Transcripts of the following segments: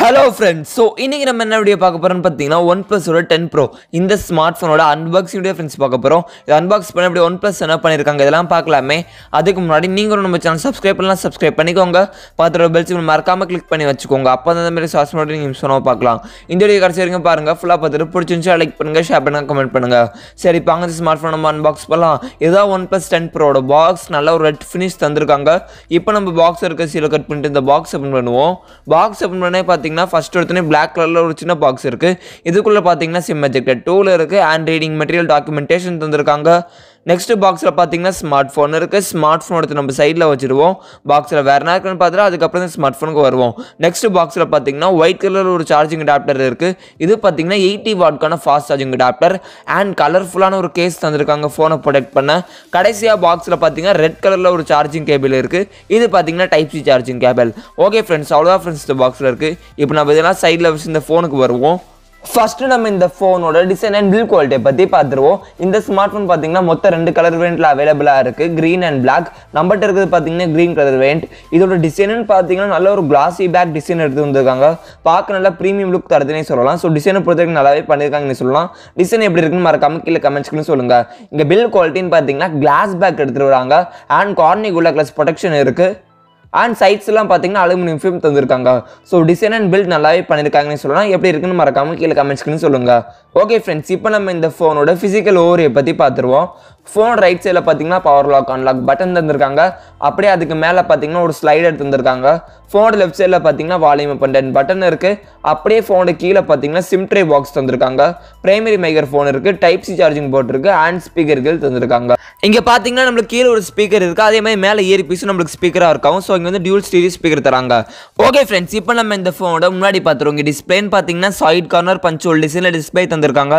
Hello friends, so இன்னைக்கு நம்ம என்ன வீடியோ பார்க்க போறோம்னு பார்த்தீங்கன்னா OnePlus ஓட 10 Pro இந்த ஸ்மார்ட் போனோட அன்பாக்சிங் வீடியோ ஃப்ரெண்ட்ஸ் பார்க்க போறோம். இது அன்பாக்ஸ் பண்ண எப்படி OnePlus என்ன பண்ணிருக்காங்க இதெல்லாம் பார்க்கலாமே. அதுக்கு முன்னாடி நீங்க நம்ம சேனல் சப்ஸ்கிரைப் பண்ணலாம், சப்ஸ்கிரைப் பண்ணிக்கோங்க. பாத்துற பெல் சிம்பிள் மறக்காம கிளிக் பண்ணி வச்சுக்கோங்க. அப்பதான் இந்த மாதிரி சார்ஜ் பண்ணி நீங்க சொன்னா பார்க்கலாம். இந்த வீடியோ கடைசி வரைக்கும் பாருங்க. ஃபுல்லா பார்த்துட்டு பிடிச்சிருந்தா லைக் பண்ணுங்க, ஷேர் பண்ணுங்க, கமெண்ட் பண்ணுங்க. சரி இப்போ அந்த ஸ்மார்ட் போன் நம்ம அன்பாக்ஸ் பண்ணலாம். இதுதான் OnePlus 10 Pro ஓட பாக்ஸ். நல்ல ஒரு ரெட் ஃபினிஷ் தந்திருக்காங்க. இப்போ நம்ம பாக்ஸ் இருக்க சீல கட் பண்ணிட்டு இந்த பாக்ஸ் ஓபன் பண்ணுவோம். பாக்ஸ் ஓபன் பண்ணே பாத்தீங்கன்னா ஃபர்ஸ்ட் எடுத்தனே black கலர்ல ஒரு சின்ன பாக்ஸ் இருக்கு. இதுக்குள்ள பாத்தீங்கன்னா சிம் எஜெக்டர் டூல் இருக்கு, ஹேண்ட் ரீடிங் மெட்டீரியல் டாக்குமெண்டேஷன் தந்திருக்காங்க. நெக்ஸ்ட் பாக்ஸ்ல பாத்தீங்கன்னா ஸ்மார்ட் போன் இருக்கு. ஸ்மார்ட் போன் எடுத்து நம்ம சைடுல வச்சிருவோம். பாக்ஸ்ல வேற என்ன இருக்குன்னு பார்த்தா அதுக்கு அப்புறம் ஸ்மார்ட் போனுக்கு வருவோம். நெக்ஸ்ட் பாக்ஸ்ல பாத்தீங்கன்னா ஒயிட் கலர்ல ஒரு சார்ஜிங் அடாப்டர் இருக்கு. இது பாத்தீங்கன்னா 80 வாட்க்கான ஃபாஸ்ட் சார்ஜிங் அடாப்டர் அண்ட் கலர்ஃபுல்லான ஒரு கேஸ் தந்திருக்காங்க போனை ப்ரொடெக்ட் பண்ண. கடைசியா பாக்ஸ்ல பாத்தீங்கன்னா ரெட் கலர்ல ஒரு சார்ஜிங் கேபிள் இருக்கு. இது பாத்தீங்கன்னா type C charging cable. Okay friends, அவ்வளவுதான் ஃப்ரெண்ட்ஸ் இந்த பாக்ஸ்ல இருக்கு. இப்போ நம்ம இதெல்லாம் சைடுல வச்சு இந்த போனுக்கு வருவோம். ஃபர்ஸ்ட் நம்ம இந்த ஃபோனோட டிசைன் அண்ட் பில்ட் குவாலிட்டியை பற்றி பார்த்துருவோம். இந்த ஸ்மார்ட் ஃபோன் பார்த்தீங்கன்னா மொத்தம் 2 கலர் வேரியண்ட்ல அவைலபிளாக இருக்குது, க்ரீன் அண்ட் பிளாக். நம்மகிட்ட இருக்கிறது பார்த்தீங்கன்னா க்ரீன் கலர் வேரியண்ட். இதோட டிசைனுன்னு பார்த்தீங்கன்னா நல்ல ஒரு கிளாசி பேக் டிசைன் எடுத்து வந்திருக்காங்க. பார்க்க நல்லா ப்ரீமியம் லுக் தரதுனே சொல்லலாம். ஸோ டிசைனை பொறுத்தவரைக்கும் நல்லாவே பண்ணியிருக்காங்கன்னு சொல்லலாம். டிசைன் எப்படி இருக்குன்னு மறக்காம கீழே கமெண்ட்ஸ்க்குன்னு சொல்லுங்க. இங்கே பில்ட் குவாலிட்டின்னு பார்த்தீங்கன்னா கிளாஸ் பேக் எடுத்துட்டு வராங்க அண்ட் கார்னிகுலா கிளாஸ் ப்ரொடெக்ஷன் இருக்குது. அண்ட் சைட்ஸ்லாம் பார்த்தீங்கன்னா அலுமினியம் ஃபிலிம் தந்திருக்காங்க. ஸோ டிசைன் அண்ட் பில்ட் நல்லாவே பண்ணியிருக்காங்கன்னு சொல்லலாம். எப்படி இருக்குன்னு மறக்காம கீழே கமெண்ட்ஸ்க்குன்னு சொல்லுங்க. ஓகே ஃப்ரெண்ட்ஸ், இப்போ நம்ம இந்த ஃபோனோட ஃபிசிக்கல் ஓவரியை பற்றி பார்த்துருவோம். ஃபோன் ரைட் சைடில் பார்த்தீங்கன்னா பவர் லாக் அன்லாக் பட்டன் தந்திருக்காங்க. அப்படியே அதுக்கு மேலே பார்த்தீங்கன்னா ஒரு ஸ்லைடர் தந்திருக்காங்க. ஃபோனோட லெஃப்ட் சைடில் பார்த்தீங்கன்னா வால்யூம் பட்டன் பட்டன் இருக்குது. அப்படியே ஃபோனோட கீழே பார்த்தீங்கன்னா சிம் ட்ரே பாக்ஸ் தந்திருக்காங்க. பிரைமரி மைக்ரோ ஃபோன் இருக்குது, டைப் சி சார்ஜிங் போர்ட் இருக்குது அண்ட் ஸ்பீக்கர்கள் தந்திருக்காங்க. இங்கே பார்த்தீங்கன்னா நம்மளுக்கு கீழே ஒரு ஸ்பீக்கர் இருக்குது, அதே மாதிரி மேலே இயர் பீஸும் நம்மளுக்கு ஸ்பீக்கராக இருக்கும். ஸோ இங்கே வந்து டியூல் ஸ்டீரியோ ஸ்பீக்கர் தராங்க. ஓகே ஃப்ரெண்ட்ஸ், இப்போ நம்ம இந்த ஃபோனோட முன்னாடி பார்த்துருவோம். இங்கே டிஸ்பிளேன்னு பார்த்தீங்கன்னா சைட் கார்னர் பஞ்ச் ஹோல் டிசைனில் டிஸ்பிளே தந்திருக்காங்க.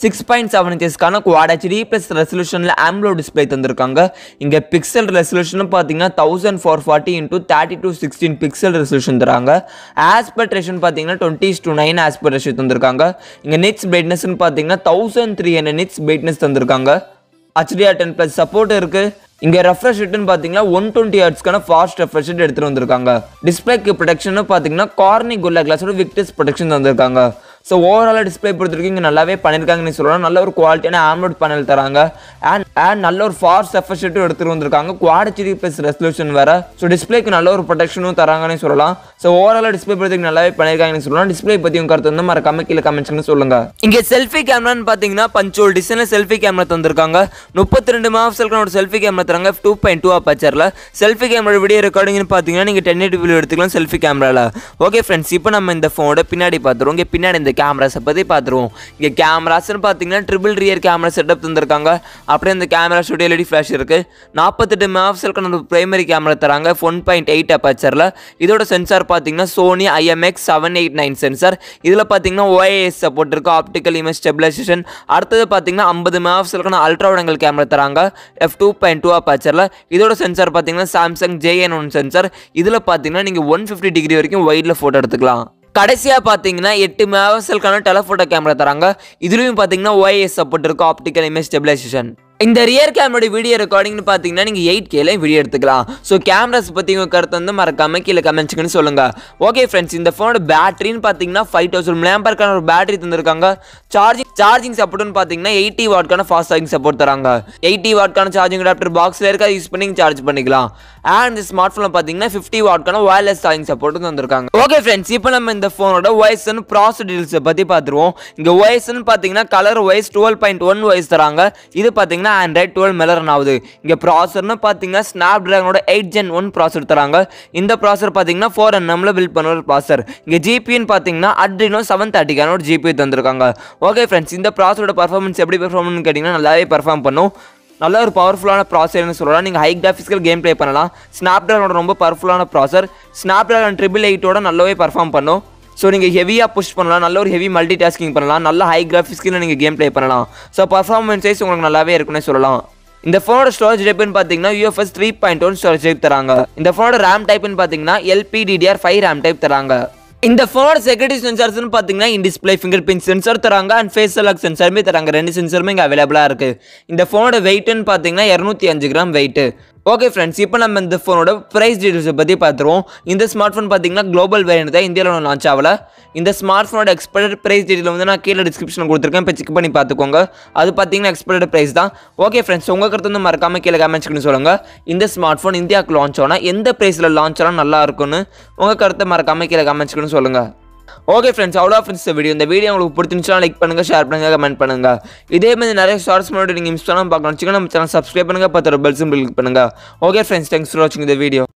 6.7 இன்ச்சஸ்க்கான குவாட் HD ப்ளஸ் ரெசல்யூஷனில் ஆம்லோ டிஸ்பிளே தந்திருக்காங்க. இங்கே பிக்சல் ரெசல்யூஷன் பார்த்தீங்கன்னா 1440 × 3216 பிக்சல் ரெசல்யூஷன் தராங்க. ஆஸ்பெக்ட் ரேஷியோ பார்த்தீங்கன்னா 20:9 ஆஸ்பெக்ட் ரேஷியோ தந்திருக்காங்க. இங்கே நிட்ஸ் பிரைட்னஸ்னு பார்த்தீங்கன்னா 1300 நிட்ஸ் பிரைட்னஸ் தந்திருக்காங்க. HDR10+ சப்போர்ட் இருக்கு. இங்கே ரெஃப்ரெஷ் ரேட்னு பார்த்தீங்கன்னா 120 ஹெர்ட்ஸ்க்கான ஃபாஸ்ட் ரெஃப்ரெஷ் ரேட் எடுத்துட்டு வந்திருக்காங்க. டிஸ்பிளேக்கு ப்ரொடெக்ஷன் பார்த்தீங்கன்னா கார்னிகுலா கிளாஸோட விக்டஸ் ப்ரொடெக்ஷன் தந்திருக்காங்க. ஸோ ஓவராலாக டிஸ்பிளே பொறுத்திருக்கீங்க இங்கே நல்லாவே பண்ணியிருக்காங்கன்னு சொல்லலாம். நல்ல ஒரு குவாலிட்டியான ஆம்லோட் பேனல் தராங்க அண்ட் நல்ல ஒரு ஃபாஸ்ட் ரெஃப்ரெஷ் ரேட்டும் எடுத்துட்டு வந்திருக்காங்க. குவாட் HD ப்ளஸ் ரெசல்யூஷன் வேற. ஸோ டிஸ்பிளேக்கு நல்ல ஒரு ப்ரொடெக்ஷனும் தராங்கன்னு சொல்லலாம். ஸோ ஓவராலாக டிஸ்பிளே பொறுத்திருக்கு நல்லாவே பண்ணியிருக்காங்கன்னு சொல்லலாம். டிஸ்பிளே பற்றி உங்க கருத்து வந்து மறக்காம கீழே கமெண்ட்ஸ்னு சொல்லுங்க. இங்கே செல்ஃபி கேமரான்னு பார்த்தீங்கன்னா பஞ்சோல் டிசைனில் செல்ஃபி கேமரா தந்திருக்காங்க. 32 மெகாபிக்சலுக்கான ஒரு செல்ஃபி கேமரா தராங்க. 2.2 அபர்ச்சர்ல செல்ஃபி கேமரா வீடியோ ரெக்கார்டிங்னு பார்த்தீங்கன்னா நீங்கள் 1080 வீடியோ எடுத்துக்கலாம் செல்ஃபி கேமராவில். ஓகே ஃப்ரெண்ட்ஸ், இப்போ நம்ம இந்த ஃபோனோட பின்னாடி பார்த்துருவோம். இங்கே பின்னாடி இந்த கேமராஸை பற்றி பார்த்துருவோம். இங்கே கேமராஸ்ன்னு பார்த்தீங்கன்னா ட்ரிபிள் ரியர் கேமரா செட்டப் தந்திருக்காங்க. அப்படியே இந்த கேமரா ஸ்டுடியோ LED ஃப்ளாஷ் இருக்குது. 48 மெகாபிக்சலுக்கான ஒரு பிரைமரி கேமரா தராங்க 1.8 அபர்ச்சர்ல. இதோட சென்சார் பார்த்தீங்கன்னா சோனி IMX789 சென்சார். இதில் பார்த்தீங்கன்னா OIS சப்போர்ட் இருக்குது, ஆப்டிக்கல் இமேஜ் ஸ்டெபிலைசேஷன். அடுத்தது பார்த்தீங்கன்னா 50 மெகாபிக்சலுக்கான அல்ட்ரா வைட் ஆங்கிள் கேமரா தராங்க f2.2 அபர்ச்சர்ல. இதோட சென்சார் பார்த்தீங்கன்னா சாம்சங் JN1 சென்சார். இதில் பார்த்தீங்கன்னா நீங்கள் 150 டிகிரி வரைக்கும் வைடில் ஃபோட்டோ எடுத்துக்கலாம். கடைசியாக பார்த்தீங்கன்னா 8 மெகாபிக்சலுக்கான டெலஃபோட்டோ கேமரா தராங்க. இதுலேயும் பார்த்தீங்கன்னா OIS சப்போர்ட் இருக்கும், ஆப்டிக்கல் இமேஜ் ஸ்டெபிலைசேஷன். இந்த ரியர் கேமரோட வீடியோ ரெக்கார்டிங்னு பார்த்தீங்கன்னா நீங்கள் 8Kல வீடியோ எடுத்துக்கலாம். ஸோ கேமராஸ் பற்றி உங்கள் கருத்து வந்து மறக்காம கீழே கமெண்ட்ஸ்க்குன்னு சொல்லுங்க. ஓகே ஃப்ரெண்ட்ஸ், இந்த ஃபோனோட பேட்டரின்னு பார்த்தீங்கன்னா 5000 mAh ஒரு பேட்டரி தந்திருக்காங்க. சார்ஜிங் சப்போர்ட்னு பார்த்தீங்கன்னா 80 வாட்க்கான ஃபாஸ்ட் சார்ஜிங் சப்போர்ட் தராங்க. 80 வாட்க்கான சார்ஜிங் அடாப்டர் பாக்ஸில் இருக்க யூஸ் பண்ணி சார்ஜ் பண்ணிக்கலாம். அண்ட் இந்த ஸ்மார்ட் ஃபோனில் பார்த்தீங்கன்னா 50 வாட்க்கான வயர்லெஸ் சார்ஜிங் சப்போர்ட்டும் தந்திருக்காங்க. ஓகே ஃப்ரெண்ட்ஸ், இப்போ நம்ம இந்த ஃபோனோட OS அண்ட் ப்ராசஸர் டீடைல்ஸை பற்றி பார்த்துருவோம். இங்கே OSன்னு பார்த்தீங்கன்னா கலர் OS 12.1 OS தராங்க. இது பார்த்தீங்கன்னா Android 12 மேல ரன் ஆகுது. இங்கே ப்ராசஸர்னு பார்த்தீங்கன்னா ஸ்னாப்டிராகனோட 8 Gen 1 ப்ராசஸர் தராங்க. இந்த ப்ராசஸர் பார்த்தீங்கன்னா 4nm பில்ட் பண்ண ஒரு ப்ராசஸர். இங்கே GPUன்னு பார்த்தீங்கன்னா Adreno 730க்கான ஒரு GPU தந்திருக்காங்க. ஓகே ஃப்ரெண்ட்ஸ், இந்த ப்ராசஸரோட பர்ஃபார்மன்ஸ் எப்படி பெர்ஃபார்ம்னு கேட்டிங்கன்னா நல்லாவே பெர்ஃபார்ம் பண்ணும். நல்ல ஒரு பவர்ஃபுல்லான ப்ராசஸர்னு சொல்லலாம். நீங்கள் ஹை கிராஃபிக்ஸ்கள் கேம் ப்ளே பண்ணலாம். ஸ்னாப்டிராகனோட ரொம்ப பவர்ஃபுல்லான ப்ராசஸர். ஸ்னாப்டிராகன் 888ஓட நல்லாவே பெர்ஃபார்ம் பண்ணும். ஸோ நீங்கள் ஹெவியாக புஷ் பண்ணலாம், நல்ல ஒரு ஹெவி மல்டி டாஸ்கிங் பண்ணலாம், நல்ல ஹை கிராஃபிக்ஸ்கில் நீங்கள் கேம் ப்ளே பண்ணலாம். ஸோ பர்ஃபார்மன்ஸ் வைஸ் உங்களுக்கு நல்லாவே இருக்குன்னு சொல்லலாம். இந்த ஃபோனோட ஸ்டோரேஜ் டைப்னு பார்த்தீங்கன்னா UFS 3.1 ஸ்டோரேஜ் டைப் தராங்க. இந்த ஃபோனோட RAM டைப்னு பார்த்தீங்கன்னா LPDDR5 RAM டைப் தராங்க. இந்த ஃபோனோட செக்யூரிட்டி சென்சார்ஸ்னு பார்த்தீங்கன்னா in display finger print sensor தராங்க அண்ட் ஃபேஸ் லாக் சென்சாருமே தராங்க. 2 சென்சாருமே இங்கே அவைலபிளாக இருக்குது. இந்த ஃபோனோட வெயிட்னு பார்த்தீங்கன்னா 205 கிராம் வெயிட்டு. ஓகே ஃப்ரெண்ட்ஸ், இப்போ நம்ம இந்த ஃபோனோட ப்ரைஸ் டீடைல்ஸை பற்றி பார்த்துருவோம். இந்த ஸ்மார்ட் ஃபோன் பார்த்தீங்கன்னா குளோபல் வேரியன்ட் தான், இந்தியாவில் லான்ச் ஆகல. இந்த ஸ்மார்ட் ஃபோனோட எக்ஸ்பெக்டட் ப்ரைஸ் டீடைல் வந்து நான் கீழே டிஸ்கிரிப்ஷனில் கொடுத்துருக்கேன், இப்போ செக் பண்ணி பார்த்துக்கோங்க. அது பார்த்தீங்கன்னா எக்ஸ்பெக்டட் ப்ரைஸ் தான். ஓகே ஃப்ரெண்ட்ஸ், உங்கள் கருத்து வந்து மறக்காமல் கீழே கமெண்ட்ஸ்க்கு சொல்லுங்கள். இந்த ஸ்மார்ட் ஃபோன் இந்தியாவுக்கு லான்ச் ஆனால் எந்த ப்ரைஸில் லான்ச் ஆனால் நல்லா இருக்குன்னு உங்கள் கருத்தை மறக்காமல் கீழே கமெண்ட்ஸ்க்கு சொல்லுங்கள். ஓகே ஃப்ரெண்ட்ஸ், அவ்வளோ ஃப்ரெண்ட்ஸ் இந்த வீடியோ உங்களுக்கு பிடிச்சிருந்துச்சுன்னா லைக் பண்ணுங்கள், ஷேர் பண்ணுங்கள், கமெண்ட் பண்ணுங்கள். இதே மாதிரி நிறைய ஷார்ட்ஸ் முன்னாடி நீங்கள் இன்ஸ்டாலாம் பார்க்கணும் வச்சுக்கோங்க. நம்ம சேனல் சப்ஸ்கிரைப் பண்ணுங்கள், பத்து பெல் சிம்பிள் கிளிக் பண்ணுங்கள். ஓகே ஃப்ரெண்ட்ஸ், தேங்க்ஸ் ஃபார் வாட்சிங் இந்த வீடியோ.